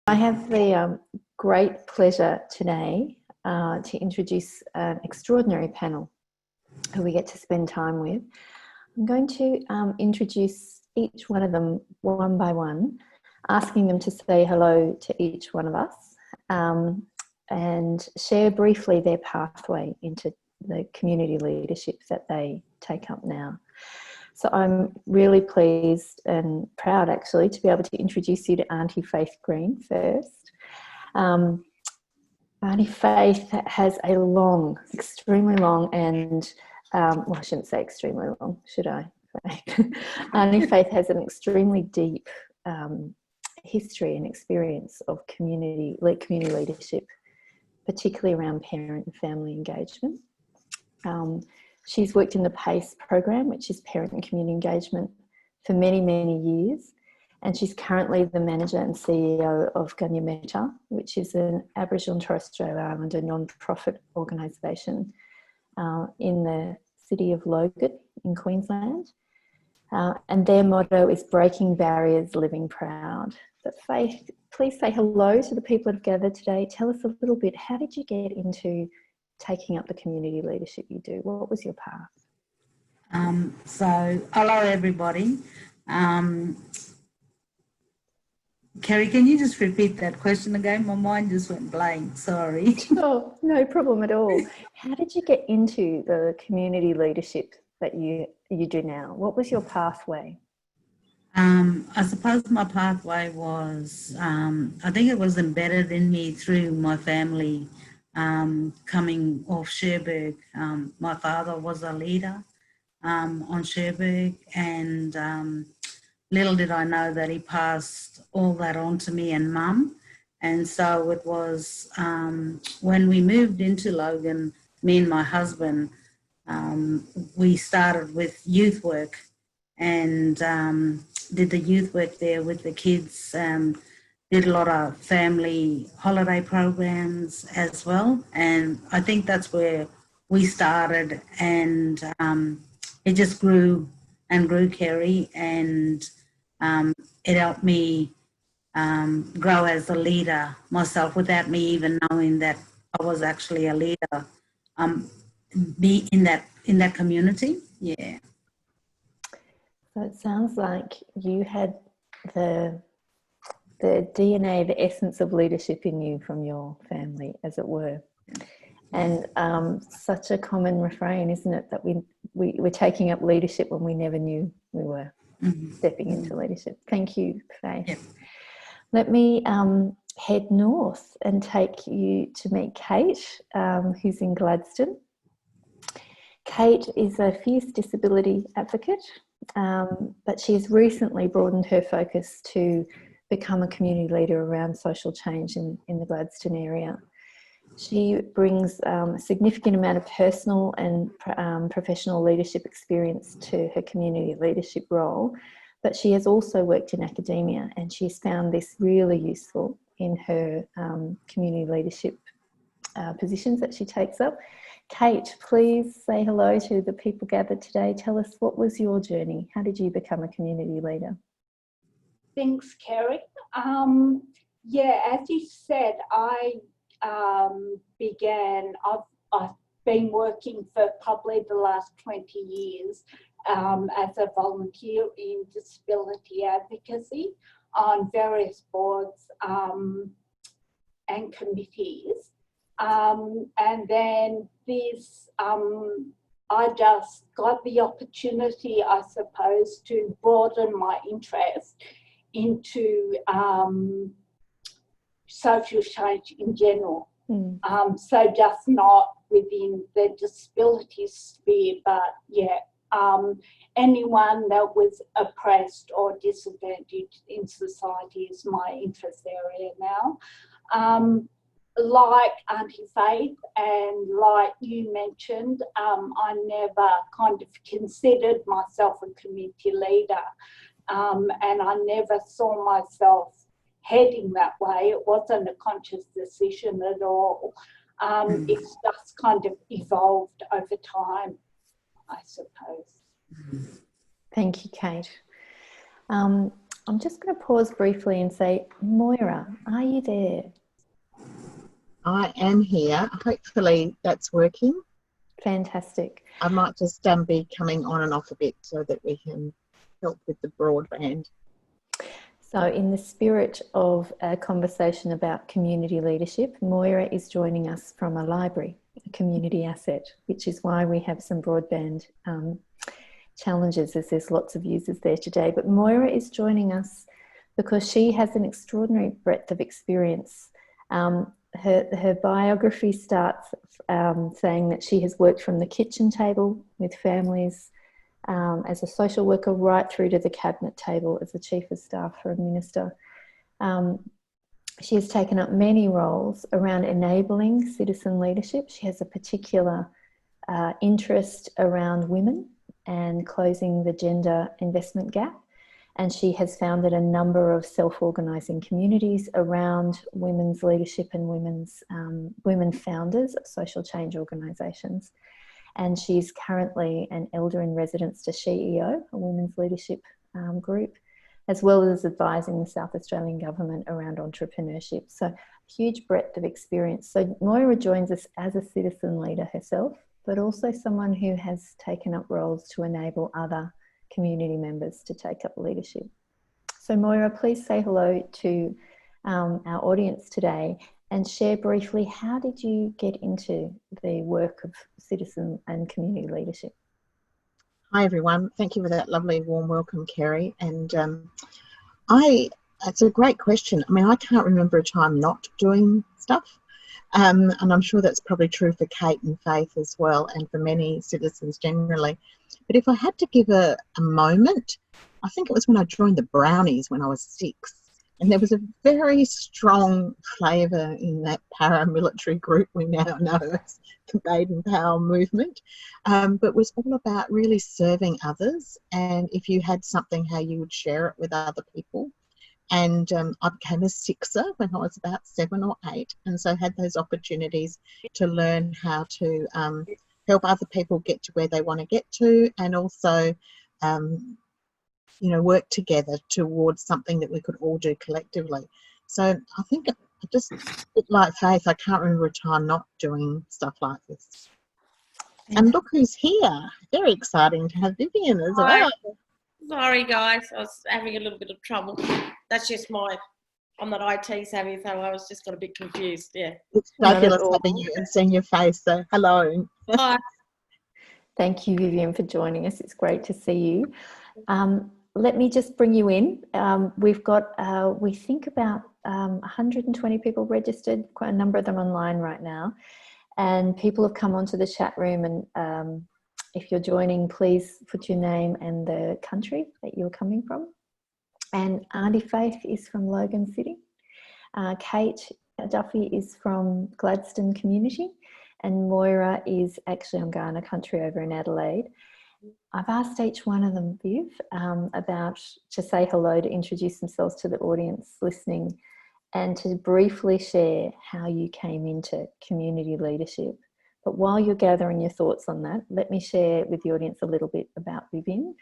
I have the great pleasure today to introduce an extraordinary panel who we get to spend time with. I'm going to introduce each one of them one by one, asking them to say hello to each one of us and share briefly their pathway into the community leadership that they take up now. So I'm really pleased and proud actually to be able to introduce you to Auntie Faith Green first. Auntie Faith has a long, extremely long and, well, I shouldn't say extremely long, should I? Auntie Faith has an extremely deep history and experience of community leadership, particularly around parent and family engagement. She's worked in the PACE program, which is Parent and Community Engagement, for many, many years. And she's currently the manager and CEO of Ganyameta, which is an Aboriginal and Torres Strait Islander non-profit organisation in the city of Logan in Queensland. And their motto is breaking barriers, living proud. But Faith, please say hello to the people that have gathered today. Tell us a little bit, how did you get into taking up the community leadership you do? What was your path? So, hello everybody. Kerry, can you just repeat that question again? My mind just went blank, sorry. Sure, no problem at all. How did you get into the community leadership that you do now? What was your pathway? I suppose my pathway was, I think it was embedded in me through my family coming off Cherbourg. My father was a leader on Cherbourg, and little did I know that he passed all that on to me and Mum. And so it was when we moved into Logan, me and my husband, we started with youth work and did the youth work there with the kids, did a lot of family holiday programs as well. And I think that's where we started, and it just grew and grew, Kerry, and it helped me grow as a leader myself without me even knowing that I was actually a leader, be in that community. Yeah. So it sounds like you had the DNA, the essence of leadership in you from your family, as it were. And such a common refrain, isn't it, that we're taking up leadership when we never knew we were stepping into leadership. Thank you, Faith. Yep. Let me head north and take you to meet Kate, who's in Gladstone. Kate is a fierce disability advocate, but she has recently broadened her focus to become a community leader around social change in the Gladstone area. She brings a significant amount of personal and professional leadership experience to her community leadership role, but she has also worked in academia, and she's found this really useful in her community leadership positions that she takes up. Kate, please say hello to the people gathered today. Tell us, what was your journey? How did you become a community leader? Thanks, Kerry. Yeah, as you said, I've been working for probably the last 20 years as a volunteer in disability advocacy on various boards and committees. And then I just got the opportunity, I suppose, to broaden my interest into social change in general. So just not within the disability sphere, but yeah, anyone that was oppressed or disadvantaged in society is my interest area now. Like Auntie Faith and like you mentioned, I never kind of considered myself a community leader, and I never saw myself heading that way. It wasn't a conscious decision at all. It's just kind of evolved over time, I suppose. Thank you, Kate. I'm just going to pause briefly and say, Moira, are you there? I am here. Hopefully that's working. Fantastic. I might just be coming on and off a bit so that we can help with the broadband. So in the spirit of a conversation about community leadership, Moira is joining us from a library, a community asset, which is why we have some broadband challenges, as there's lots of users there today. But Moira is joining us because she has an extraordinary breadth of experience. Her biography starts saying that she has worked from the kitchen table with families as a social worker right through to the cabinet table as the chief of staff for a minister. She has taken up many roles around enabling citizen leadership. She has a particular interest around women and closing the gender investment gap. And she has founded a number of self-organising communities around women's leadership and women founders of social change organisations. And she's currently an elder in residence to SheEO, a women's leadership group, as well as advising the South Australian Government around entrepreneurship. So huge breadth of experience. So Moira joins us as a citizen leader herself, but also someone who has taken up roles to enable other community members to take up leadership. So Moira, please say hello to our audience today and share briefly, how did you get into the work of citizen and community leadership? Hi everyone, thank you for that lovely warm welcome, Kerry. And it's a great question. I mean, I can't remember a time not doing stuff. And I'm sure that's probably true for Kate and Faith as well, and for many citizens generally. But if I had to give a moment, I think it was when I joined the Brownies when I was 6. And there was a very strong flavour in that paramilitary group we now know as the Baden Powell movement. But it was all about really serving others. And if you had something, how you would share it with other people. And I became a sixer when I was about 7 or 8, and so had those opportunities to learn how to help other people get to where they want to get to, and also, work together towards something that we could all do collectively. So I think just a bit like Faith, I can't remember a time not doing stuff like this. And look who's here. Very exciting to have Vivian as well. Sorry guys, I was having a little bit of trouble. That's just I'm not IT savvy, so I was just got a bit confused, yeah. It's fabulous having you and seeing your face, so hello. Hi. Thank you, Vivian, for joining us. It's great to see you. Let me just bring you in. We've got, we think about 120 people registered, quite a number of them online right now. And people have come onto the chat room, and if you're joining, please put your name and the country that you're coming from. And Auntie Faith is from Logan City. Kate Duffy is from Gladstone community. And Moira is actually on Kaurna country over in Adelaide. I've asked each one of them, Viv, to say hello, to introduce themselves to the audience listening, and to briefly share how you came into community leadership. But while you're gathering your thoughts on that, let me share with the audience a little bit about Vivian.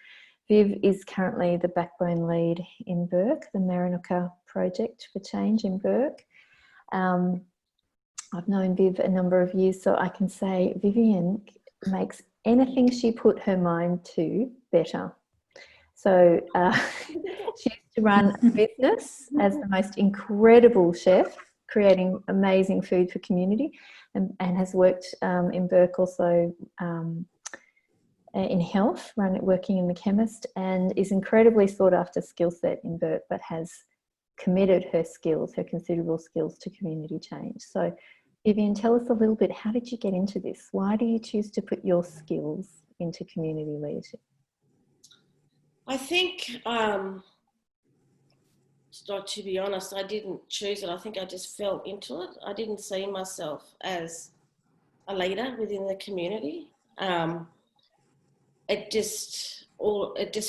Viv is currently the backbone lead in Bourke, the Marinuka Project for Change in Bourke. I've known Viv a number of years, so I can say Vivian makes anything she put her mind to better. So she used to run a business as the most incredible chef, creating amazing food for community, and has worked in Bourke also in health, working in the chemist, and is incredibly sought after skill set in Bourke, but has committed her skills, her considerable skills, to community change. So Vivian, tell us a little bit, how did you get into this? Why do you choose to put your skills into community leadership? I think, to be honest, I didn't choose it. I think I just fell into it. I didn't see myself as a leader within the community. It just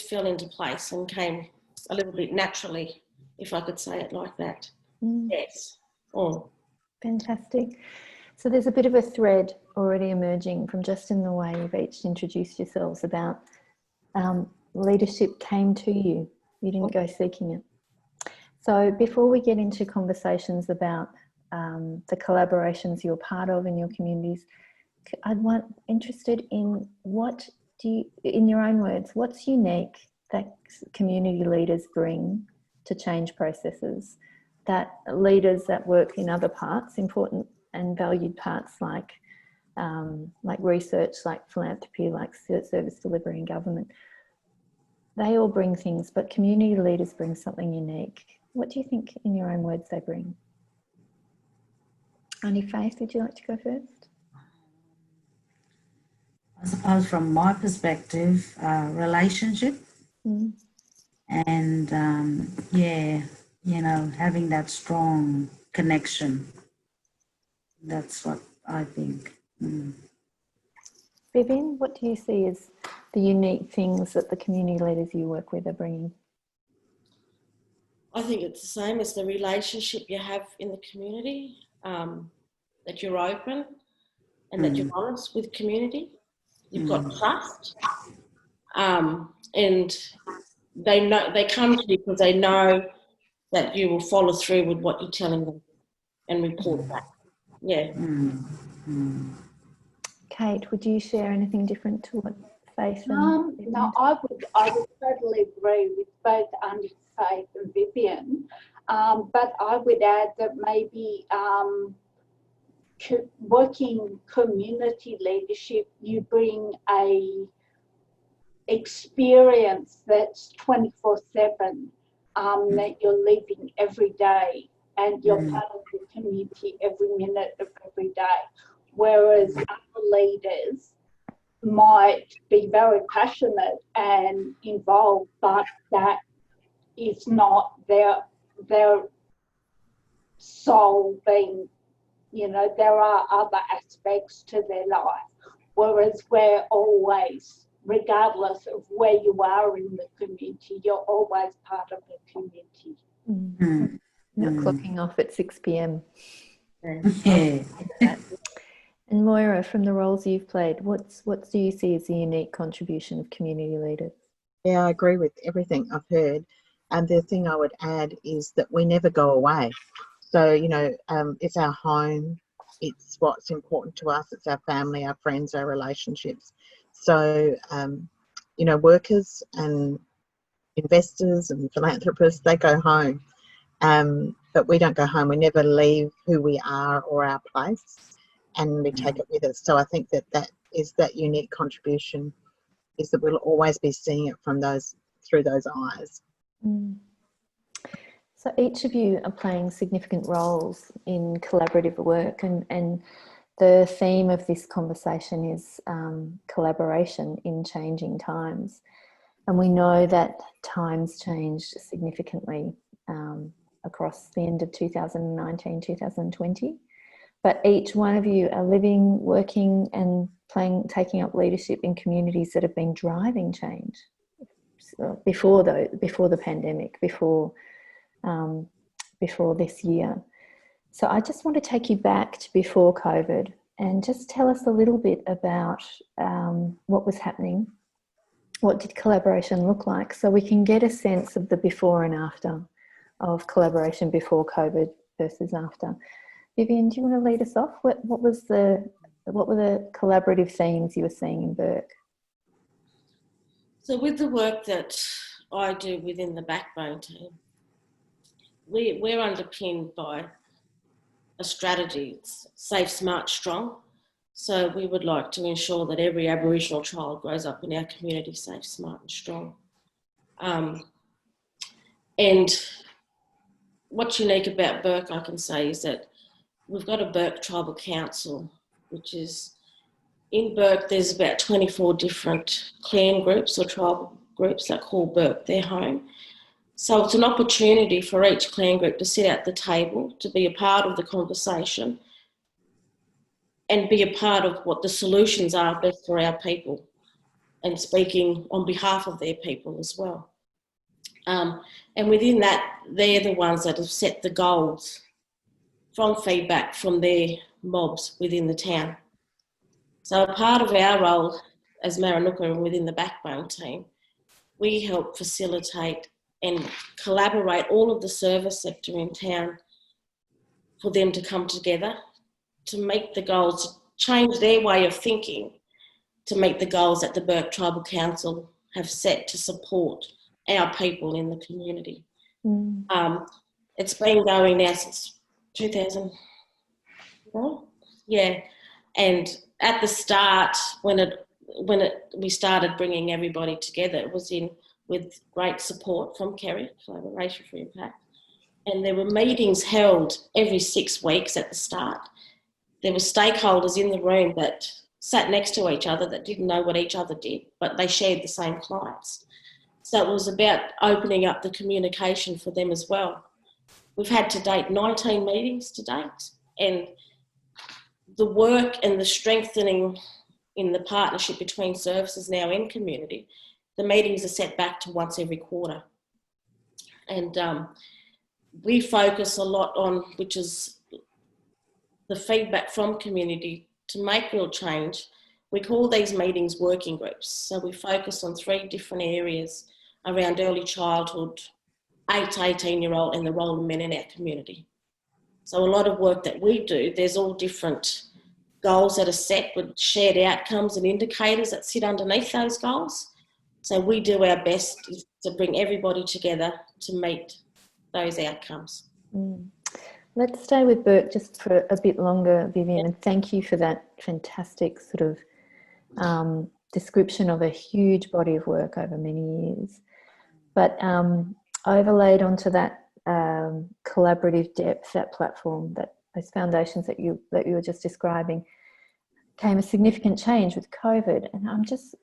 fell into place and came a little bit naturally, if I could say it like that. Yes. Oh. Fantastic. So there's a bit of a thread already emerging from just in the way you've each introduced yourselves about leadership came to you. You didn't go seeking it. So before we get into conversations about the collaborations you're part of in your communities, interested in what do you, in your own words, what's unique that community leaders bring to change processes, that leaders that work in other parts, important and valued parts like research, like philanthropy, like service delivery and government, they all bring things, but community leaders bring something unique. What do you think, in your own words, they bring? Only Faith, would you like to go first? I suppose from my perspective, relationship and having that strong connection. That's what I think. Vivian, what do you see as the unique things that the community leaders you work with are bringing? I think it's the same as the relationship you have in the community, that you're open and that you're honest with community. You've got trust, and they come to you because they know that you will follow through with what you're telling them and report back. Yeah. Kate, would you share anything different to what Faith and Vivian? No, I would totally agree with both Faith and Vivian, but I would add that maybe working community leadership, you bring a experience that's 24/7, that you're living every day, and you're part of the community every minute of every day. Whereas other leaders might be very passionate and involved, but that is not their sole thing. There are other aspects to their life. Whereas we're always, regardless of where you are in the community, you're always part of the community. Not clocking off at 6 p.m. Yeah. And Moira, from the roles you've played, what do you see as the unique contribution of community leaders? Yeah, I agree with everything I've heard. And the thing I would add is that we never go away. So, it's our home, it's what's important to us, it's our family, our friends, our relationships. So, workers and investors and philanthropists, they go home. But we don't go home. We never leave who we are or our place, and we take it with us. So I think that is that unique contribution, is that we'll always be seeing it through those eyes. So each of you are playing significant roles in collaborative work, and the theme of this conversation is collaboration in changing times. And we know that times changed significantly across the end of 2019, 2020. But each one of you are living, working and taking up leadership in communities that have been driving change before the pandemic, before this year. So I just want to take you back to before COVID and just tell us a little bit about what was happening. What did collaboration look like? So we can get a sense of the before and after of collaboration before COVID versus after. Vivian, do you want to lead us off? What were the collaborative themes you were seeing in Burke? So with the work that I do within the Backbone team, we're underpinned by a strategy. It's safe, smart, strong. So we would like to ensure that every Aboriginal child grows up in our community safe, smart and strong. And what's unique about Burke, I can say, is that we've got a Burke Tribal Council, which is, in Burke, there's about 24 different clan groups or tribal groups that call Burke their home. So it's an opportunity for each clan group to sit at the table, to be a part of the conversation and be a part of what the solutions are best for our people, and speaking on behalf of their people as well. And within that, they're the ones that have set the goals from feedback from their mobs within the town. So a part of our role as Marinuka and within the Backbone team, we help facilitate and collaborate all of the service sector in town for them to come together to meet the goals, change their way of thinking to meet the goals that the Burke Tribal Council have set to support our people in the community. It's been going now since 2004, yeah. And at the start, when we started bringing everybody together, it was with great support from Kerry, Collaboration for Impact. And there were meetings held every 6 weeks at the start. There were stakeholders in the room that sat next to each other that didn't know what each other did, but they shared the same clients. So it was about opening up the communication for them as well. We've had to date 19 meetings to date, and the work and the strengthening in the partnership between services now and community, the meetings are set back to once every quarter. And we focus a lot on, which is the feedback from community to make real change. We call these meetings working groups. So we focus on 3 different areas around early childhood, 8 to 18-year-old, and the role of men in our community. So a lot of work that we do, there's all different goals that are set with shared outcomes and indicators that sit underneath those goals. So we do our best to bring everybody together to meet those outcomes. Let's stay with Burke just for a bit longer, Vivian, and thank you for that fantastic sort of description of a huge body of work over many years. But overlaid onto that collaborative depth, that platform, that those foundations that you were just describing, came a significant change with COVID. And I'm just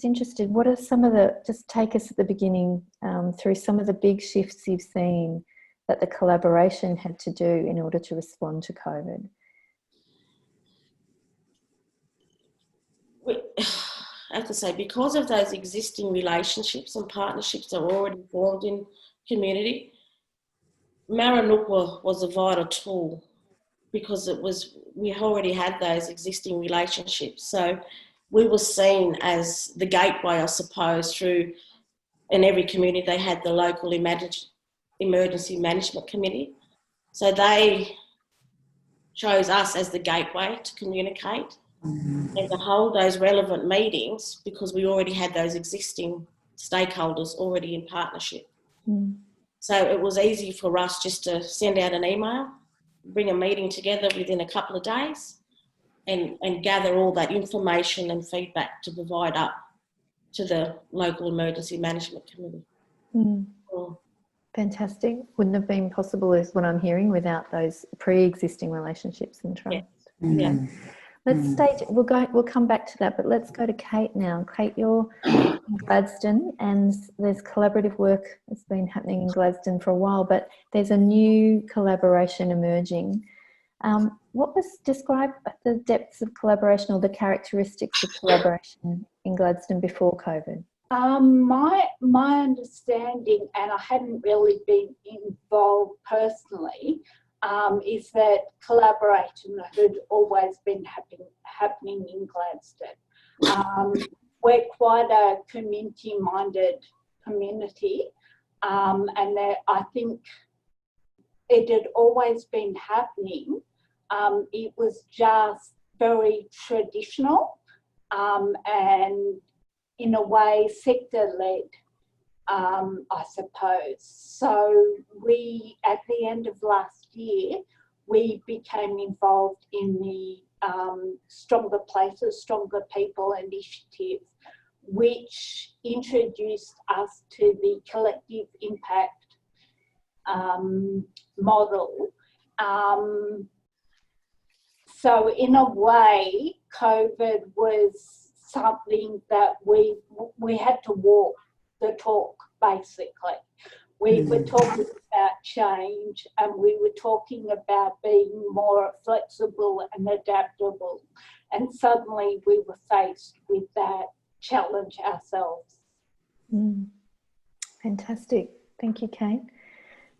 interested, what are some of the, just take us at the beginning through some of the big shifts you've seen that the collaboration had to do in order to respond to COVID? I have to say, because of those existing relationships and partnerships that were already formed in community, Maranukwa was a vital tool because we already had those existing relationships. So we were seen as the gateway, I suppose, through, in every community they had the local emergency management committee. So they chose us as the gateway to communicate and to hold those relevant meetings because we already had those existing stakeholders already in partnership. So it was easy for us just to send out an email, bring a meeting together within a couple of days and gather all that information and feedback to provide up to the local emergency management committee. Fantastic. Wouldn't have been possible, is what I'm hearing, without those pre-existing relationships and trust. Yeah. Let's stay, we'll come back to that, but let's go to Kate now. Kate, you're in Gladstone, and there's collaborative work that's been happening in Gladstone for a while, but there's a new collaboration emerging. What was described the depths of collaboration or the characteristics of collaboration in Gladstone before COVID? My understanding, and I hadn't really been involved personally, is that collaboration had always been happening in Gladstone. We're quite a community-minded community, and I think it had always been happening. It was just very traditional and in a way sector-led, I suppose. So we, at the end of last year, we became involved in the Stronger Places, Stronger People initiative, which introduced us to the collective impact model. So in a way, COVID was something that we had to walk the talk, basically. We were talking about change, and we were talking about being more flexible and adaptable. And suddenly we were faced with that challenge ourselves. Fantastic. Thank you, Kate.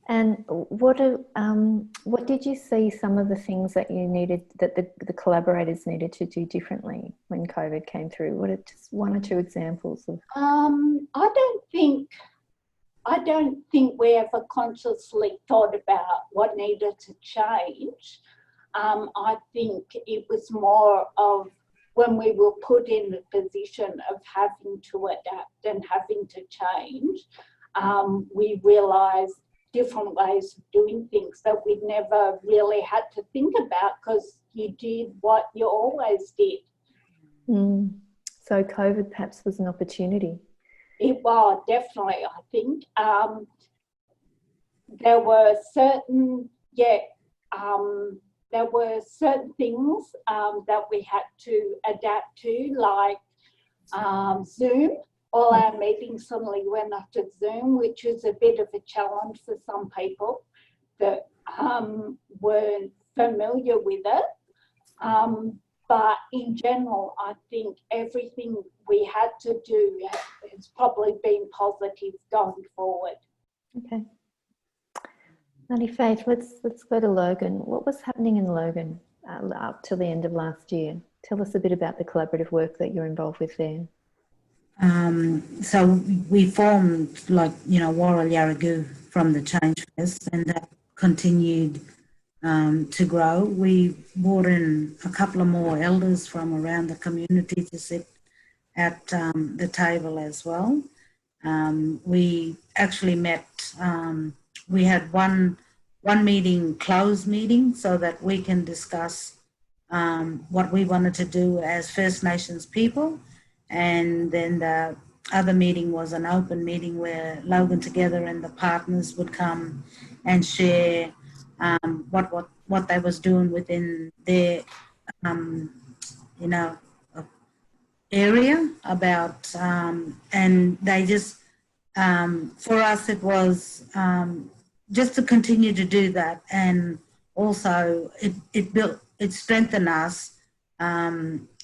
And what did you see some of the things that you needed, that the collaborators needed to do differently when COVID came through? What are just one or two examples of? I don't think I don't think we ever consciously thought about what needed to change. I think it was more of when we were put in the position of having to adapt and having to change, we realised different ways of doing things that we never really had to think about because you did what you always did. So COVID perhaps was an opportunity. It was, definitely, I think. There were certain, there were certain things that we had to adapt to, like Zoom. All our meetings suddenly went up to Zoom, which is a bit of a challenge for some people that weren't familiar with it. But in general, I think everything we had to do has probably been positive going forward. Okay. Auntie Faith, let's go to Logan. What was happening in Logan up till the end of last year? Tell us a bit about the collaborative work that you're involved with there. So we formed, like, Moira Yarragu from the Change Fest, and that continued to grow. We brought in a couple of more elders from around the community to sit at the table as well. We actually met, we had one meeting, closed meeting, so that we can discuss what we wanted to do as First Nations people. And then the other meeting was an open meeting where Logan Together and the partners would come and share what they was doing within their area about and they just for us it was just to continue to do that, and also it strengthened us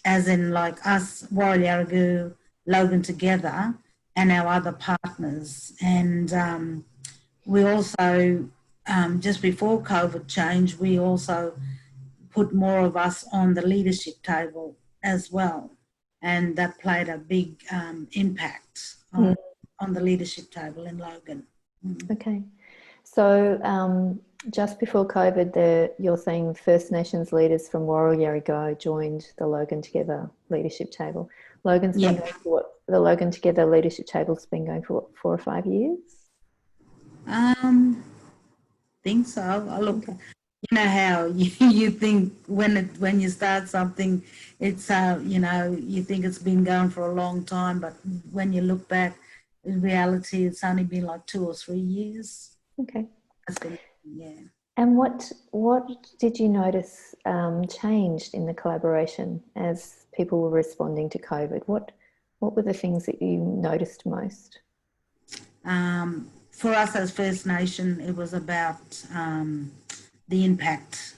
as in, like, us, Warrior Yarragu, Logan Together, and our other partners. And we also, just before COVID change, we also put more of us on the leadership table as well. And that played a big impact on the leadership table in Logan. Okay. So just before COVID, you're saying First Nations leaders from Warrior Yarragu joined the Logan Together leadership table. Logan's been going for the Logan Together leadership table's been going for what, 4 or 5 years? Think so. Look, you know how you think when you start something, it's you think it's been going for a long time, but when you look back, in reality, it's only been like 2 or 3 years. Okay. Yeah. And what did you notice changed in the collaboration as people were responding to COVID? What were the things that you noticed most? For us as First Nation, it was about the impact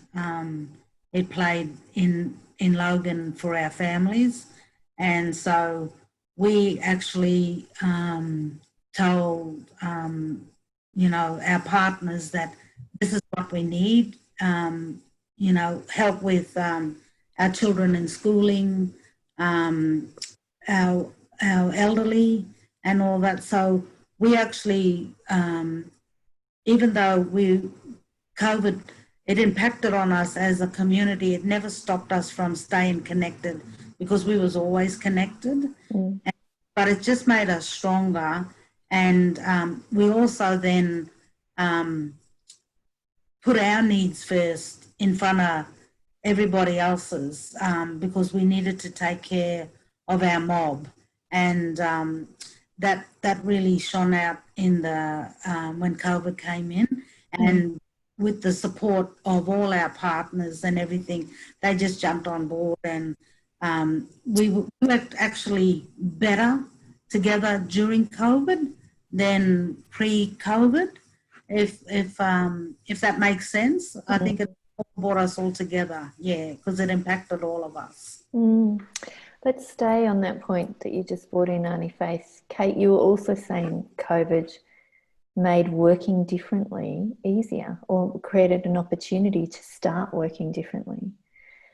it played in Logan for our families. And so we actually told our partners that this is what we need, help with our children in schooling, our elderly and all that. So we actually, even though COVID, it impacted on us as a community, it never stopped us from staying connected because we was always connected. But it just made us stronger. And we also then put our needs first in front of everybody else's because we needed to take care of our mob. And that really shone out in the when COVID came in. And with the support of all our partners and everything, they just jumped on board, and we worked actually better together during COVID than pre-COVID, if that makes sense. I think it brought us all together, because it impacted all of us. Let's stay on that point that you just brought in, Auntie Faith. Kate, you were also saying COVID made working differently easier, or created an opportunity to start working differently.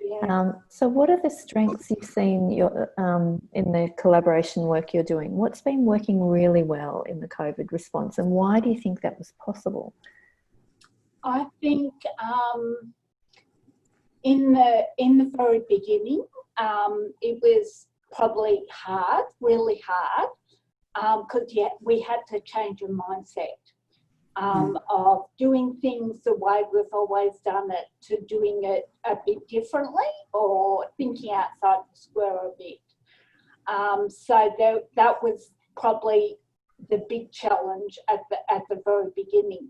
Yeah. So what are the strengths you've seen in the collaboration work you're doing? What's been working really well in the COVID response, and why do you think that was possible? I think in the very beginning, it was probably hard, really hard, because we had to change a mindset of doing things the way we've always done it to doing it a bit differently or thinking outside the square a bit. So that was probably the big challenge at the very beginning.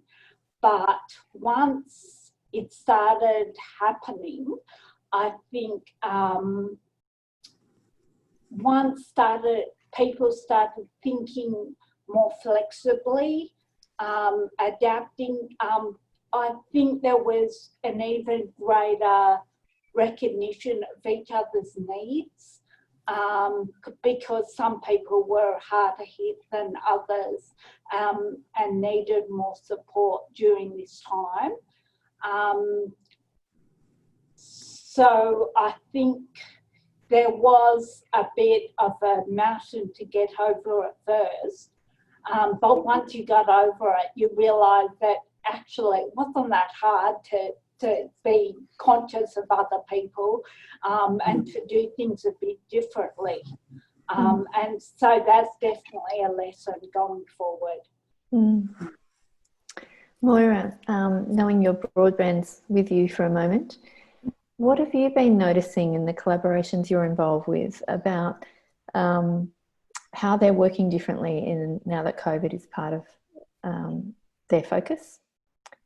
But once it started happening, I think people started thinking more flexibly, adapting. I think there was an even greater recognition of each other's needs, because some people were harder hit than others, and needed more support during this time. So I think there was a bit of a mountain to get over at first, but once you got over it, you realise that actually it wasn't that hard to be conscious of other people, and to do things a bit differently. And so that's definitely a lesson going forward. Moira, knowing your broadbands with you for a moment, what have you been noticing in the collaborations you're involved with about how they're working differently now that COVID is part of their focus,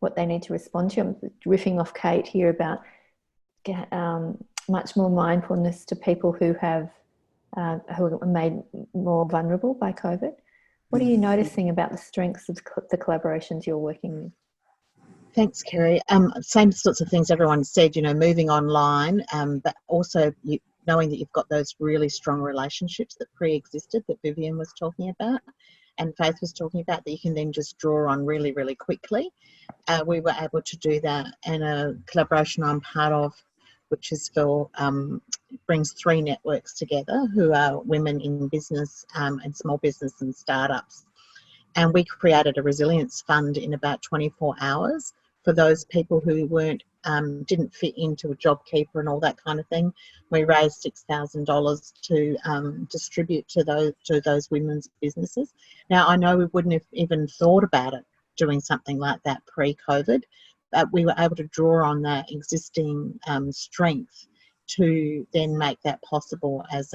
what they need to respond to? I'm riffing off Kate here about much more mindfulness to people who are made more vulnerable by COVID. What are you noticing about the strengths of the collaborations you're working with? Thanks, Kerry. Same sorts of things everyone said, moving online, but also knowing that you've got those really strong relationships that pre-existed that Vivian was talking about and Faith was talking about, that you can then just draw on really, really quickly. We were able to do that in a collaboration I'm part of, which is for brings 3 networks together who are women in business and small business and startups. And we created a resilience fund in about 24 hours for those people who didn't fit into a JobKeeper and all that kind of thing. We raised $6,000 to distribute to those women's businesses. Now, I know we wouldn't have even thought about it doing something like that pre-COVID, but we were able to draw on that existing strength to then make that possible as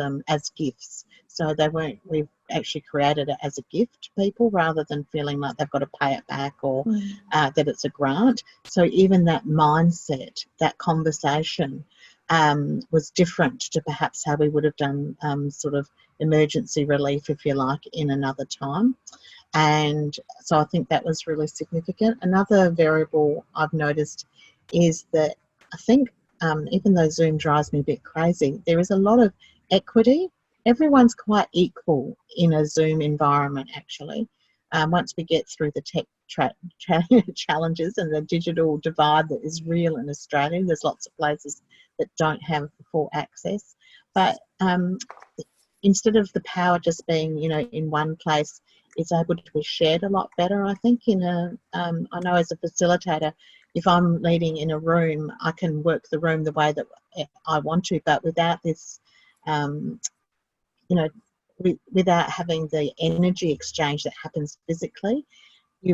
gifts. So we've actually created it as a gift to people rather than feeling like they've got to pay it back or that it's a grant. So even that mindset, that conversation was different to perhaps how we would have done sort of emergency relief, if you like, in another time. And so I think that was really significant. Another variable I've noticed is that I think even though Zoom drives me a bit crazy, there is a lot of equity. Everyone's quite equal in a Zoom environment, actually. Once we get through the tech challenges and the digital divide that is real in Australia, there's lots of places that don't have full access. But instead of the power just being, in one place, it's able to be shared a lot better, I think. I know as a facilitator, if I'm leading in a room, I can work the room the way that I want to, but without this, without having the energy exchange that happens physically,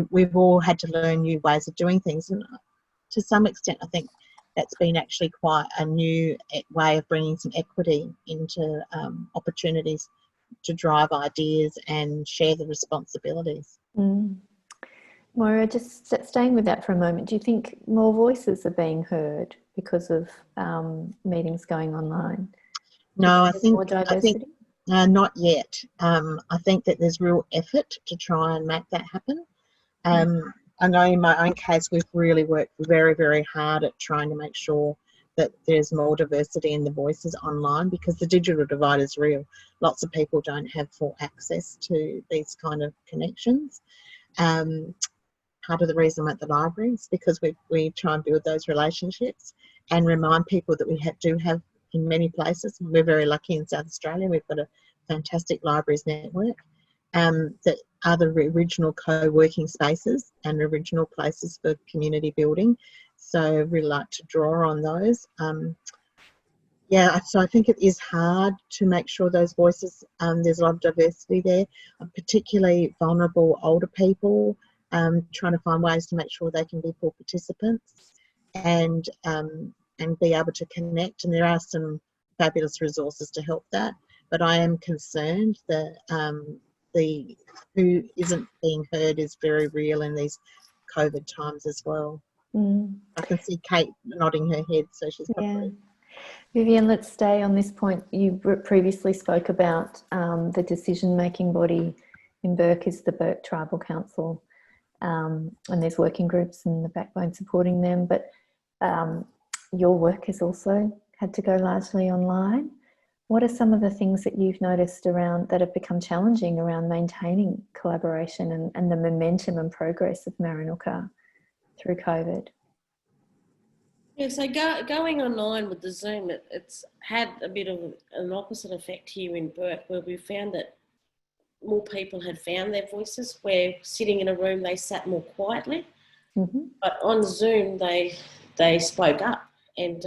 we've all had to learn new ways of doing things. And to some extent, I think that's been actually quite a new way of bringing some equity into opportunities to drive ideas and share the responsibilities. Moira, just staying with that for a moment, do you think more voices are being heard because of meetings going online? No, I think, more diversity? Not yet. I think that there's real effort to try and make that happen. I know in my own case, we've really worked very, very hard at trying to make sure that there's more diversity in the voices online, because the digital divide is real. Lots of people don't have full access to these kind of connections. Part of the reason we're at the library is because we try and build those relationships. and remind people that we do have in many places. We're very lucky in South Australia. We've got a fantastic libraries network that are the original co-working spaces and original places for community building. So we like to draw on those. Yeah, so I think it is hard to make sure those voices, there's a lot of diversity there, particularly vulnerable older people, trying to find ways to make sure they can be full participants and be able to connect. And there are some fabulous resources to help that. But I am concerned that the who isn't being heard is very real in these COVID times as well. I can see Kate nodding her head, so she's probably... Yeah. Vivian, let's stay on this point. You previously spoke about the decision-making body in Burke is the Burke Tribal Council, and there's working groups and the backbone supporting them, but your work has also had to go largely online. What are some of the things that you've noticed around that have become challenging around maintaining collaboration and the momentum and progress of Marinuka through COVID? Yeah, so going online with the Zoom, it's had a bit of an opposite effect here in Burke, where we found that more people had found their voices, where sitting in a room they sat more quietly, but on Zoom they spoke up and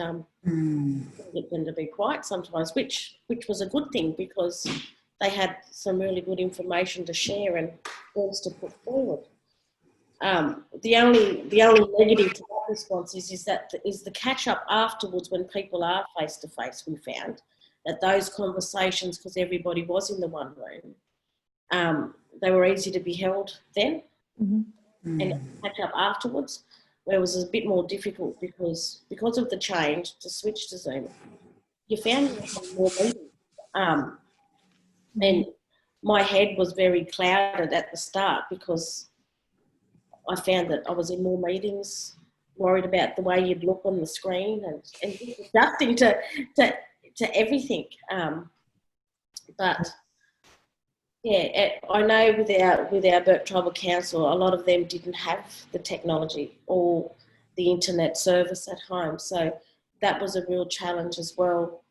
get them to be quiet sometimes, which was a good thing because they had some really good information to share and things to put forward. The only negative to that response is the catch up afterwards when people are face to face. We found that those conversations, because everybody was in the one room, they were easy to be held then, and catch up afterwards, where it was a bit more difficult because of the change to switch to Zoom. You found you had more meetings, and my head was very clouded at the start because I found that I was in more meetings, worried about the way you'd look on the screen and adjusting to everything. But yeah, I know with our Burke Tribal Council, a lot of them didn't have the technology or the internet service at home. So that was a real challenge as well,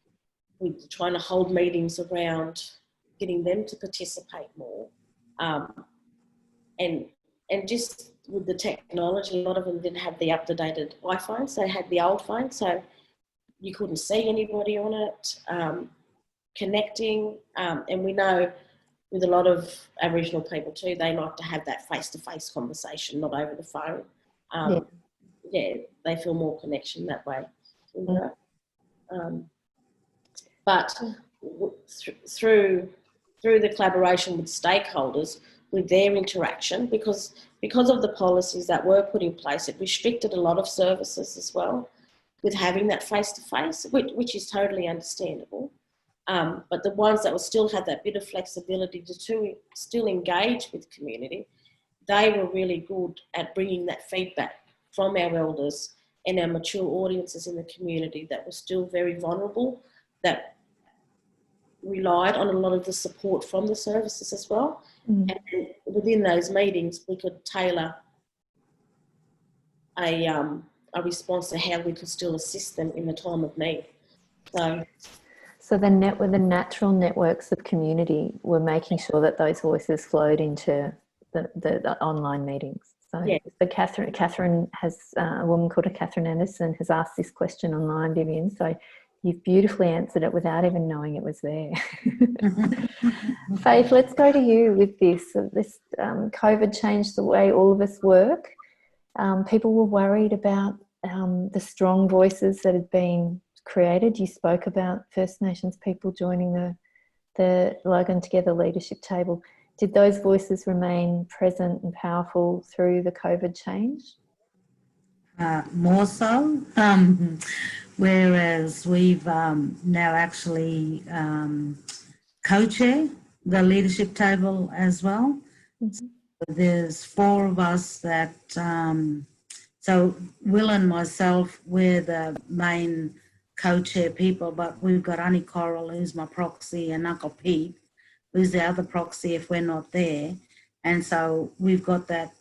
with trying to hold meetings around getting them to participate more. And just with the technology, a lot of them didn't have the up-to-date iPhones. They had the old phone, so you couldn't see anybody on it, connecting. And we know with a lot of Aboriginal people too, they like to have that face-to-face conversation, not over the phone. Yeah, they feel more connection that way. But through the collaboration with stakeholders, with their interaction, because of the policies that were put in place, it restricted a lot of services as well with having that face-to-face, which is totally understandable. But the ones that still had that bit of flexibility to still engage with community, they were really good at bringing that feedback from our elders and our mature audiences in the community that were still very vulnerable, that relied on a lot of the support from the services as well. And within those meetings, we could tailor a response to how we could still assist them in the time of need. So the natural networks of community were making sure that those voices flowed into the online meetings. So, yeah. So Catherine has a woman called Catherine Anderson has asked this question online, Vivian. So you've beautifully answered it without even knowing it was there. Faith, let's go to you with this. This COVID changed the way all of us work. People were worried about the strong voices that had been created. You spoke about First Nations people joining the Logan Together leadership table. Did those voices remain present and powerful through the COVID change? More so. Whereas we've now actually co-chair the leadership table as well. So there's 4 of us that, so Will and myself, we're the main co-chair people, but we've got Auntie Coral, who's my proxy, and Uncle Pete, who's the other proxy if we're not there. And so we've got that,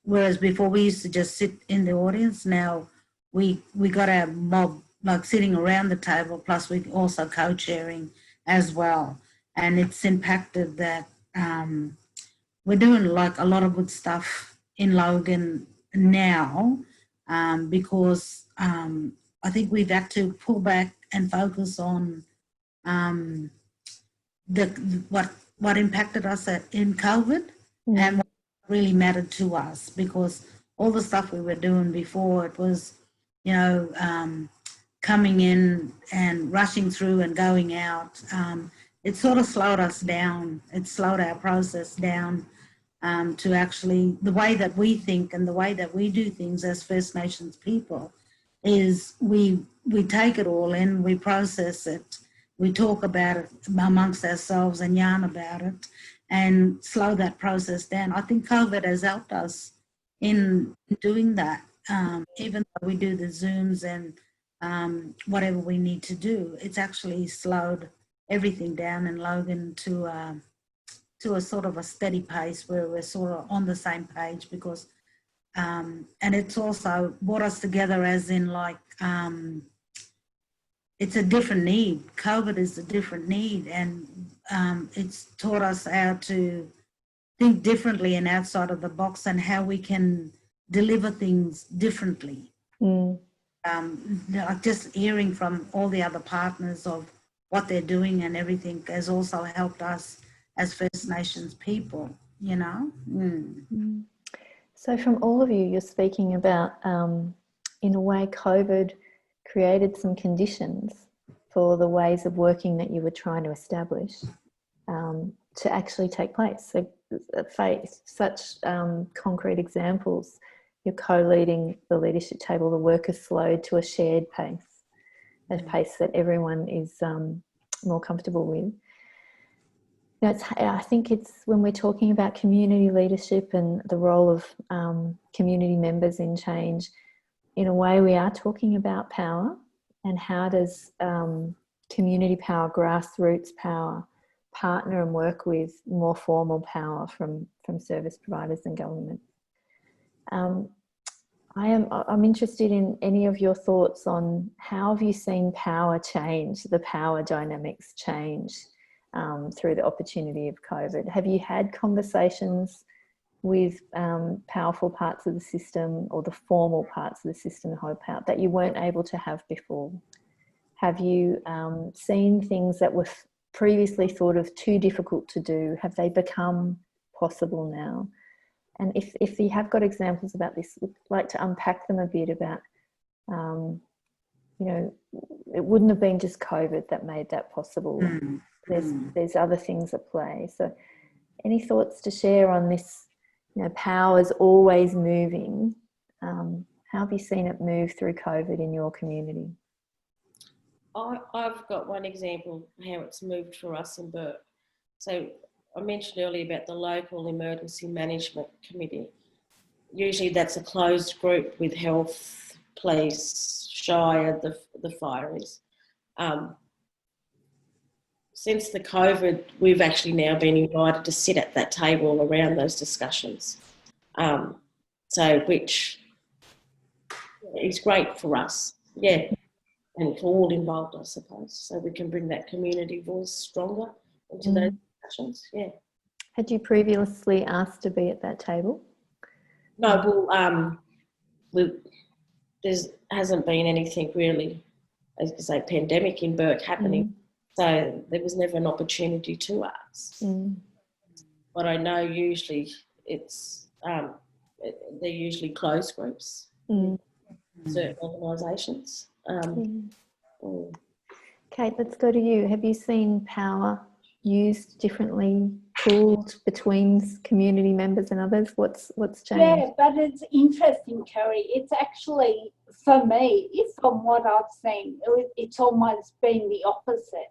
whereas before we used to just sit in the audience, now we got our mob like sitting around the table, plus we also co-chairing as well. And it's impacted that we're doing like a lot of good stuff in Logan now because I think we've had to pull back and focus on what impacted us in COVID and what really mattered to us, because all the stuff we were doing before, it was, you know, coming in and rushing through and going out. It sort of slowed us down. It slowed our process down to actually, the way that we think and the way that we do things as First Nations people is we take it all in, we process it, we talk about it amongst ourselves and yarn about it and slow that process down. I think COVID has helped us in doing that. Even though we do the Zooms and whatever we need to do, it's actually slowed everything down in Logan to a sort of a steady pace where we're sort of on the same page, because and it's also brought us together as in like it's a different need. COVID is a different need, and it's taught us how to think differently and outside of the box and how we can deliver things differently. Like just hearing from all the other partners of what they're doing and everything has also helped us as First Nations people, you know. So from all of you, you're speaking about, in a way, COVID created some conditions for the ways of working that you were trying to establish to actually take place. So such concrete examples. You're co-leading the leadership table, the work is slowed to a shared pace, a pace that everyone is more comfortable with. You know, I think it's when we're talking about community leadership and the role of community members in change, in a way we are talking about power, and how does community power, grassroots power, partner and work with more formal power from service providers and government. I'm interested in any of your thoughts on how have you seen power change, the power dynamics change through the opportunity of COVID? Have you had conversations with powerful parts of the system or the formal parts of the system that you weren't able to have before? Have you seen things that were previously thought of too difficult to do? Have they become possible now? And if you have got examples about this, would like to unpack them a bit about, you know, it wouldn't have been just COVID that made that possible. There's other things at play. So any thoughts to share on this, you know, power is always moving. How have you seen it move through COVID in your community? I've got one example of how it's moved for us in Burke. So I mentioned earlier about the local emergency management committee. Usually that's a closed group with health, police, shire, the fireys. Since the COVID, we've actually now been invited to sit at that table around those discussions. So which is great for us, yeah, and for all involved, I suppose. So we can bring that community voice stronger into those discussions, yeah. Had you previously asked to be at that table? No, well, there hasn't been anything really, as you say, pandemic in Burke happening. So there was never an opportunity to ask. But I know usually it's, they're usually closed groups, certain organisations. Kate, let's go to you. Have you seen power used differently, pooled between community members and others? What's changed? Yeah, but it's interesting, Kerry. It's actually, for me, from what I've seen, it's almost been the opposite.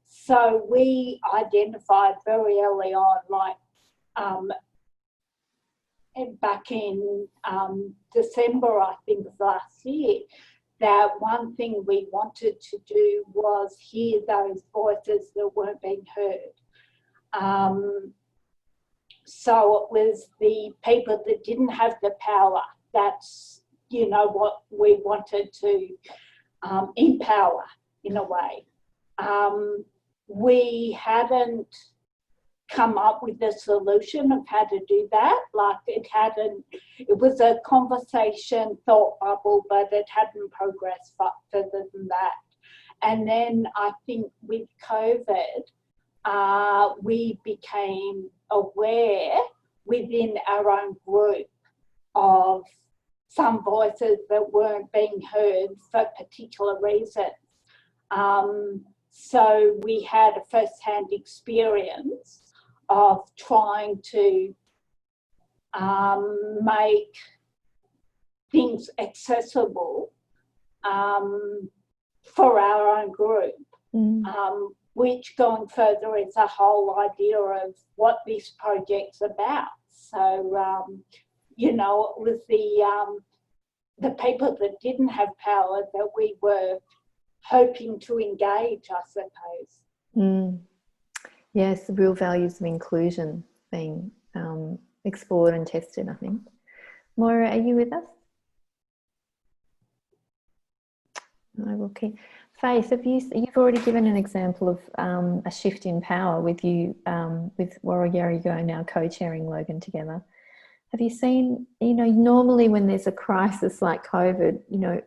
So we identified very early on, like back in December, I think, of last year, that one thing we wanted to do was hear those voices that weren't being heard. So it was the people that didn't have the power, that's you know, what we wanted to empower in a way. We hadn't come up with a solution of how to do that. Like it was a conversation thought bubble, but it hadn't progressed further than that. And then I think with COVID, we became aware within our own group of some voices that weren't being heard for particular reasons. So we had a first-hand experience of trying to make things accessible for our own group, which going further is a whole idea of what this project's about. So, you know, it was the people that didn't have power that we were hoping to engage, I suppose. Yes, the real values of inclusion being explored and tested, I think. Moira, are you with us? No, okay. Faith, you've already given an example of a shift in power with you, with Warra-Yarra-Go now co-chairing Logan together. Have you seen, you know, normally when there's a crisis like COVID, you know,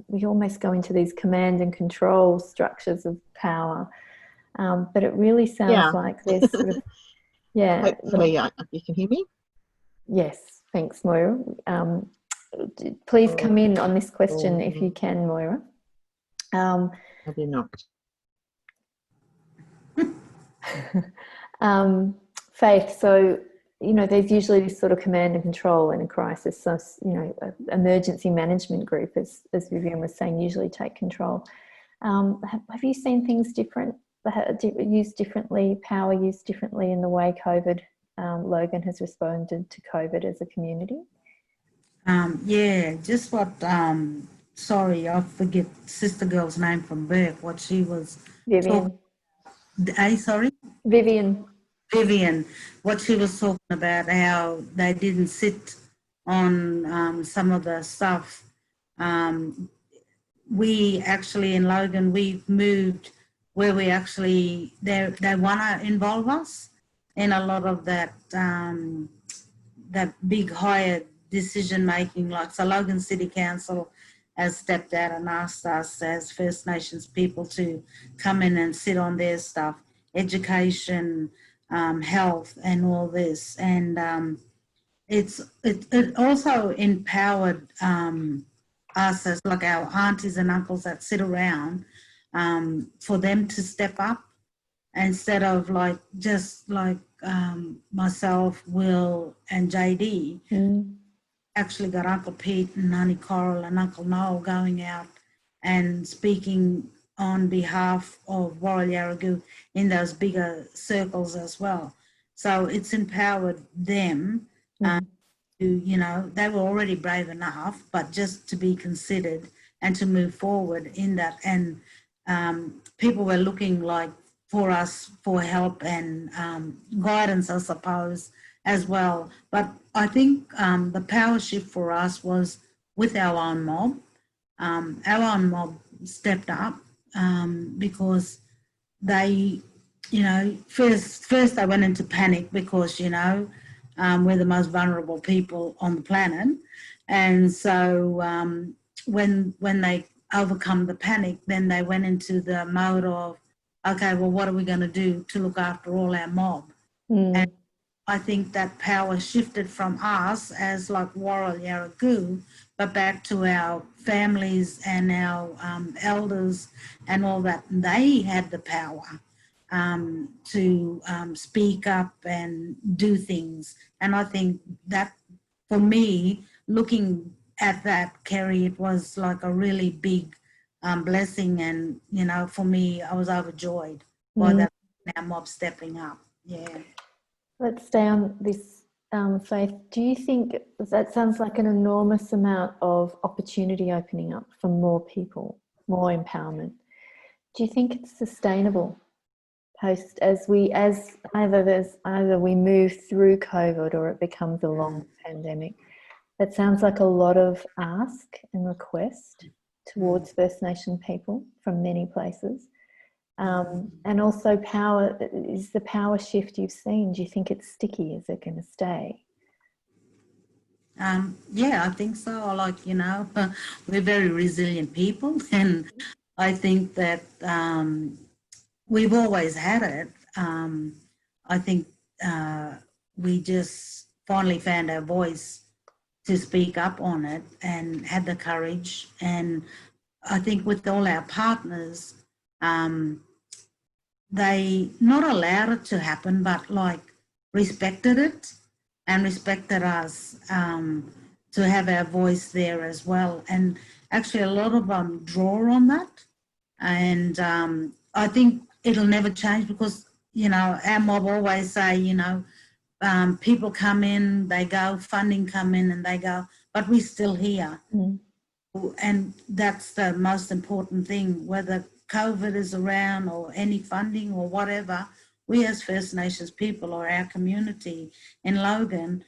we almost go into these command and control structures of power, but it really sounds like there's sort of, Hopefully you can hear me. Yes, thanks, Moira. Please come in on this question if you can, Moira. Maybe not. Faith, so, you know, there's usually this sort of command and control in a crisis. So, you know, emergency management group, as Vivian was saying, usually take control. Have you seen things used differently, power used differently in the way COVID, Logan has responded to COVID as a community? Yeah, just what, sorry, I forget sister girl's name from Burke, what she was Vivian. Sorry? Vivian, what she was talking about, how they didn't sit on some of the stuff. We actually, in Logan, we've moved where we actually, they want to involve us in a lot of that, that big higher decision making. Like, so Logan City Council has stepped out and asked us as First Nations people to come in and sit on their stuff, education, health and all this. And it also empowered us as like our aunties and uncles that sit around for them to step up instead of like just like myself, Will and JD. Actually got Uncle Pete and Auntie Coral and Uncle Noel going out and speaking on behalf of Warra-Yarra-Go in those bigger circles as well. So it's empowered them to, you know, they were already brave enough, but just to be considered and to move forward in that. And people were looking like for us for help and guidance, I suppose, as well. But I think the power shift for us was with our own mob. Our own mob stepped up because they, you know, first they went into panic because, you know, we're the most vulnerable people on the planet. And so when they overcome the panic, then they went into the mode of, okay, well, what are we going to do to look after all our mob? And I think that power shifted from us as like Warra-Yarra-Go, but back to our families and our elders and all that. They had the power to speak up and do things. And I think that, for me, looking at that, Kerry, it was like a really big blessing. And, you know, for me, I was overjoyed by that, our mob stepping up. Yeah. Let's stay on this, Faith. Do you think that sounds like an enormous amount of opportunity opening up for more people, more empowerment? Do you think it's sustainable post either we move through COVID or it becomes a long pandemic? That sounds like a lot of ask and request towards First Nation people from many places. And also power, is the power shift you've seen, do you think it's sticky? Is it going to stay? Yeah, I think so. Like, you know, we're very resilient people, and I think that we've always had it. I think we just finally found our voice to speak up on it and had the courage. And I think with all our partners, they not allowed it to happen, but like respected it and respected us to have our voice there as well. And actually a lot of them draw on that. And I think it'll never change because, you know, our mob always say, you know, people come in, they go, funding come in and they go, but we're still here. And that's the most important thing, whether COVID is around or any funding or whatever, we as First Nations people or our community in Logan,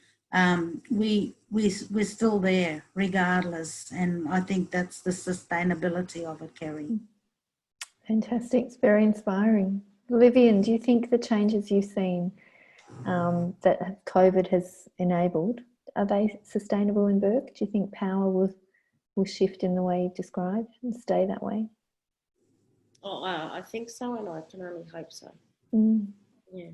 we're still there regardless. And I think that's the sustainability of it, Kerry. Fantastic. It's very inspiring. Vivian, do you think the changes you've seen that COVID has enabled, are they sustainable in Burke? Do you think power will shift in the way you've described and stay that way? Oh, I think so, and I can only hope so. Yeah.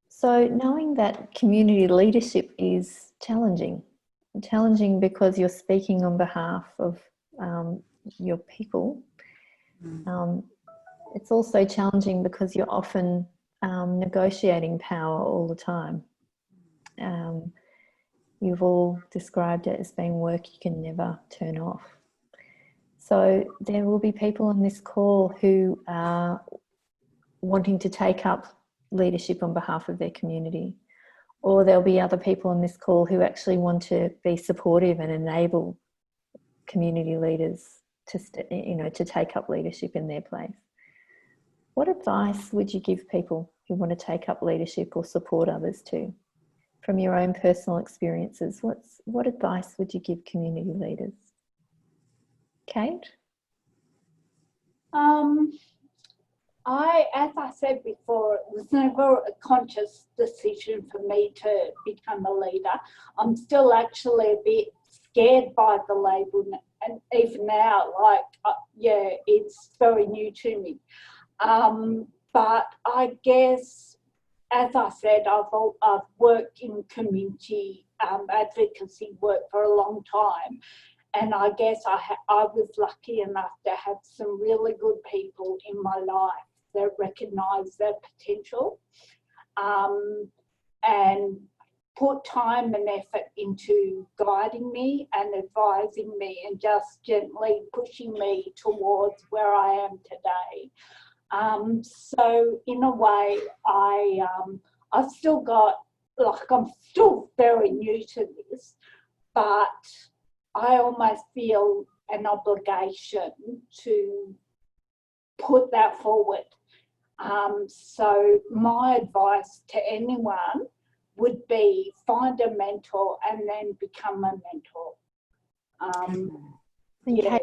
So knowing that community leadership is challenging because you're speaking on behalf of your people, it's also challenging because you're often negotiating power all the time. You've all described it as being work you can never turn off. So there will be people on this call who are wanting to take up leadership on behalf of their community, or there'll be other people on this call who actually want to be supportive and enable community leaders to take up leadership in their place. What advice would you give people who want to take up leadership or support others too? From your own personal experiences, what advice would you give community leaders? Kate? As I said before, it was never a conscious decision for me to become a leader. I'm still actually a bit scared by the label, and even now, it's very new to me. But I guess, as I said, I've worked in community advocacy work for a long time. And I guess I was lucky enough to have some really good people in my life that recognise their potential and put time and effort into guiding me and advising me and just gently pushing me towards where I am today. So in a way, I've still got, I'm still very new to this, but I almost feel an obligation to put that forward. So my advice to anyone would be find a mentor and then become a mentor. Kate,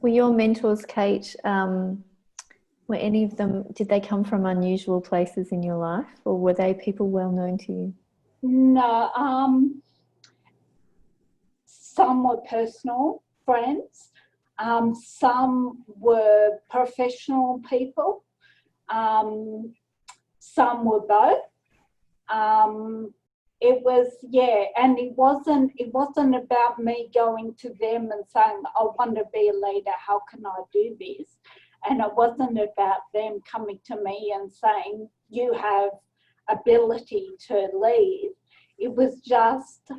were your mentors, Kate, were any of them, did they come from unusual places in your life, or were they people well known to you? No, some were personal friends, some were professional people, some were both. It was, and it wasn't about me going to them and saying, I want to be a leader, how can I do this? And it wasn't about them coming to me and saying, you have ability to lead. It was just,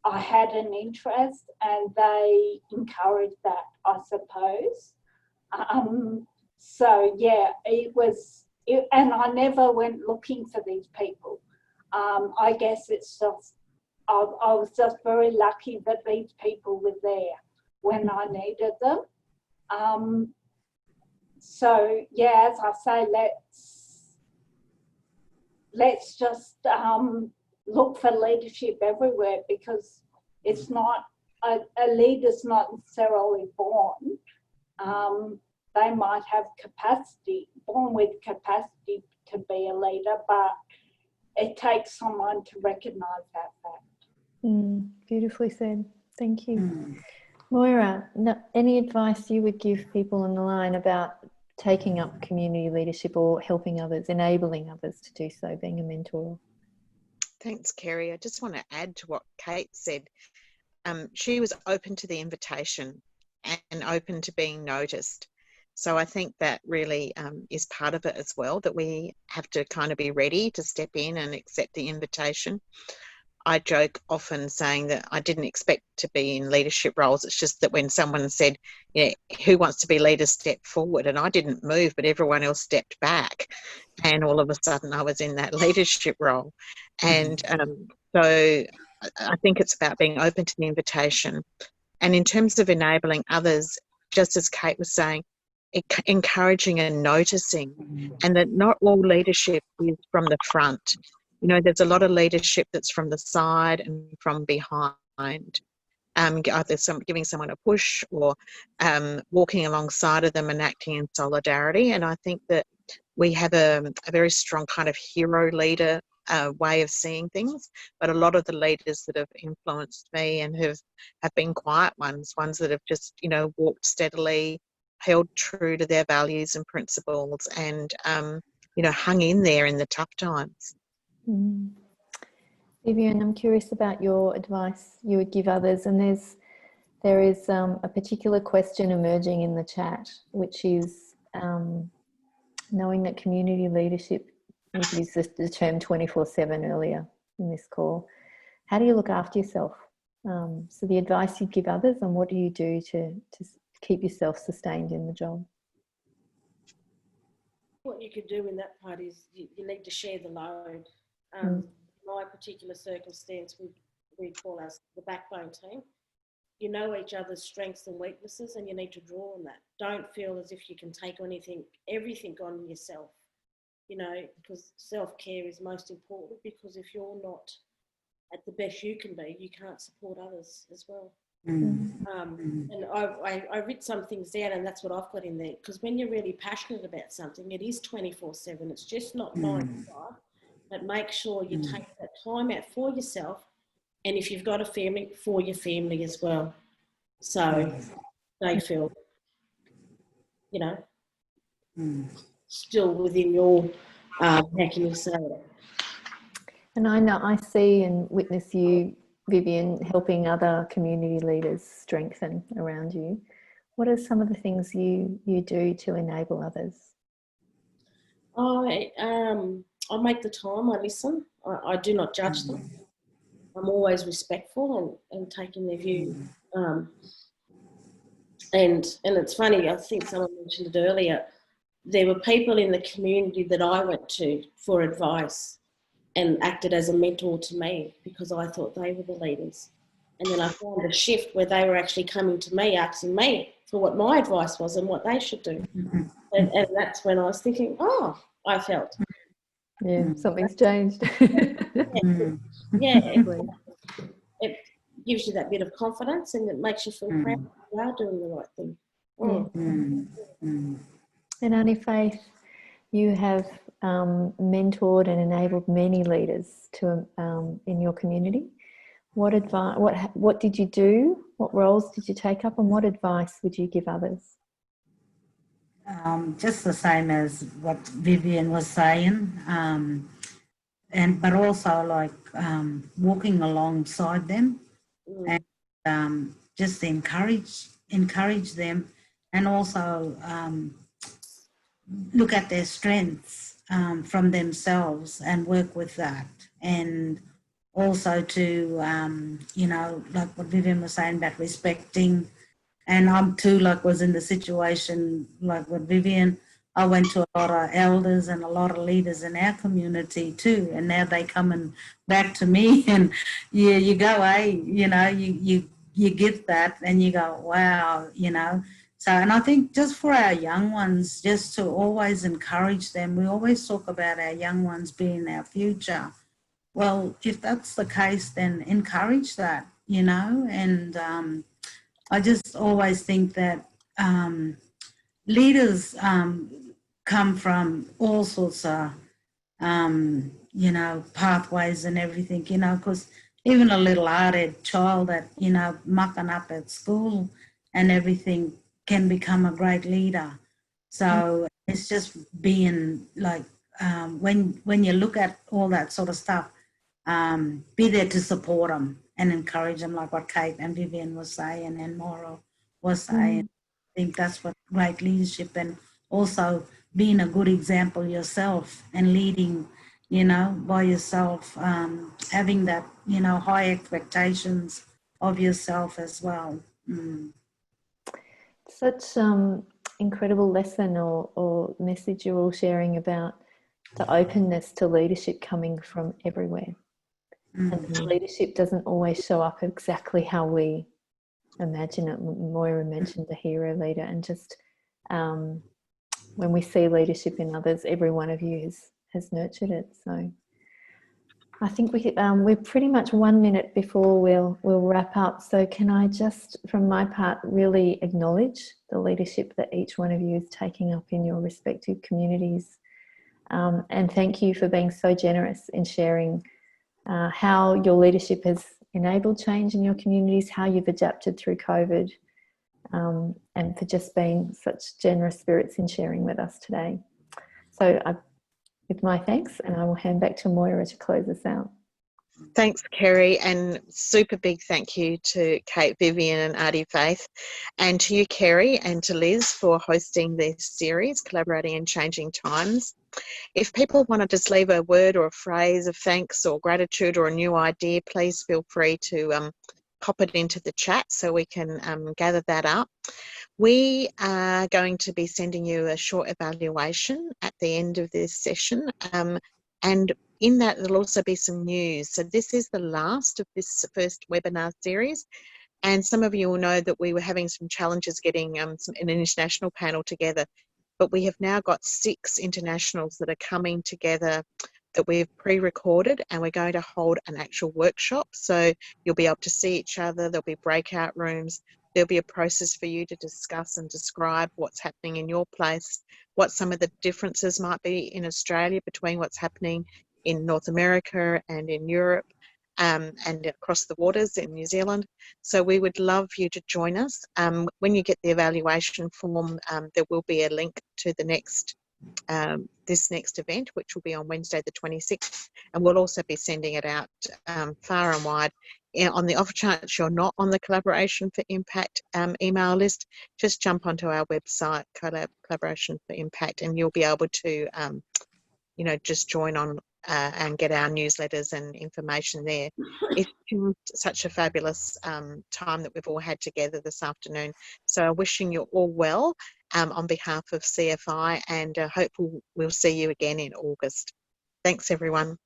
I had an interest and they encouraged that, I suppose. So yeah, and I never went looking for these people. I guess it's just, I was just very lucky that these people were there when I needed them. let's just look for leadership everywhere, because it's not, a leader's not necessarily born. They might have capacity, born with capacity to be a leader, but it takes someone to recognise that fact. Beautifully said. Thank you. Moira, any advice you would give people on the line about taking up community leadership or helping others, enabling others to do so, being a mentor? Thanks, Kerry. I just want to add to what Kate said. She was open to the invitation and open to being noticed. So I think that really is part of it as well, that we have to kind of be ready to step in and accept the invitation. I joke often saying that I didn't expect to be in leadership roles. It's just that when someone said, you know, who wants to be leader, step forward, and I didn't move, but everyone else stepped back, and all of a sudden I was in that leadership role. And so I think it's about being open to the invitation. And in terms of enabling others, just as Kate was saying, encouraging and noticing, and that not all leadership is from the front. You know, there's a lot of leadership that's from the side and from behind. Either giving someone a push or walking alongside of them and acting in solidarity. And I think that we have a very strong kind of hero leader way of seeing things, but a lot of the leaders that have influenced me and have been quiet ones that have just, you know, walked steadily, held true to their values and principles, and you know, hung in there in the tough times. Vivian, I'm curious about your advice you would give others, and there is a particular question emerging in the chat, which is knowing that community leadership, we've used the term 24/7 earlier in this call. How do you look after yourself? So the advice you'd give others, and what do you do to keep yourself sustained in the job? What you could do in that part is you need to share the load. My particular circumstance, we call us the backbone team. You know each other's strengths and weaknesses, and you need to draw on that. Don't feel as if you can take everything on yourself, you know, because self-care is most important, because if you're not at the best you can be, you can't support others as well. And I writ some things down, and that's what I've got in there, because when you're really passionate about something, it is 24/7. It's just not 9 to 5. But make sure you take that time out for yourself, and if you've got a family, for your family as well. So they feel, you know, still within your, how can you say it? And I know I see and witness you, Vivian, helping other community leaders strengthen around you. What are some of the things you do to enable others? I make the time, I listen. I do not judge them. I'm always respectful and taking their view. And it's funny, I think someone mentioned it earlier, there were people in the community that I went to for advice and acted as a mentor to me because I thought they were the leaders. And then I found a shift where they were actually coming to me, asking me for what my advice was and what they should do. And that's when I was thinking, oh, I felt. Yeah, something's changed. Yeah, it gives you that bit of confidence, and it makes you feel proud that you are doing the right thing. And Auntie Faith, you have mentored and enabled many leaders to in your community. What advice? What did you do? What roles did you take up, and what advice would you give others? Just the same as what Vivian was saying, but also like walking alongside them and just encourage them, and also look at their strengths from themselves and work with that, and also to you know, like what Vivian was saying about respecting. And I'm too, like, was in the situation like with Vivian. I went to a lot of elders and a lot of leaders in our community too, and now they coming back to me, and you go, hey, you know, you get that, and you go, wow, you know, So, and I think just for our young ones, just to always encourage them, we always talk about our young ones being our future. Well, if that's the case, then encourage that, you know, and I just always think that leaders come from all sorts of, you know, pathways and everything, you know, because even a little hard-headed child that, you know, mucking up at school and everything can become a great leader. So it's just being like, when you look at all that sort of stuff, be there to support them and encourage them, like what Kate and Vivian was saying and Moira was saying. I think that's what great leadership, and also being a good example yourself and leading, you know, by yourself, having that, you know, high expectations of yourself as well. Such incredible lesson or message you're all sharing about the openness to leadership coming from everywhere. And leadership doesn't always show up exactly how we imagine it. Moira mentioned the hero leader, and just when we see leadership in others, every one of you has nurtured it. So I think we're pretty much 1 minute before we'll wrap up. So can I just, from my part, really acknowledge the leadership that each one of you is taking up in your respective communities, and thank you for being so generous in sharing how your leadership has enabled change in your communities, how you've adapted through COVID, and for just being such generous spirits in sharing with us today. So with my thanks, and I will hand back to Moira to close us out. Thanks, Kerry, and super big thank you to Kate, Vivian and Artie Faith, and to you, Kerry, and to Liz for hosting this series, Collaborating in Changing Times. If people want to just leave a word or a phrase of thanks or gratitude or a new idea, please feel free to pop it into the chat so we can gather that up. We are going to be sending you a short evaluation at the end of this session, and in that there'll also be some news. So this is the last of this first webinar series, and some of you will know that we were having some challenges getting an international panel together, but we have now got 6 internationals that are coming together that we've pre-recorded, and we're going to hold an actual workshop. So you'll be able to see each other, there'll be breakout rooms, there'll be a process for you to discuss and describe what's happening in your place, what some of the differences might be in Australia between what's happening in North America and in Europe, and across the waters in New Zealand. So we would love you to join us. When you get the evaluation form, there will be a link to the next this next event, which will be on Wednesday the 26th, and we'll also be sending it out far and wide. On the off chance you're not on the Collaboration for Impact email list, just jump onto our website, Collaboration for Impact, and you'll be able to you know, just join on and get our newsletters and information there. It's been such a fabulous time that we've all had together this afternoon. So wishing you all well on behalf of CFI, and hope we'll see you again in August. Thanks, everyone.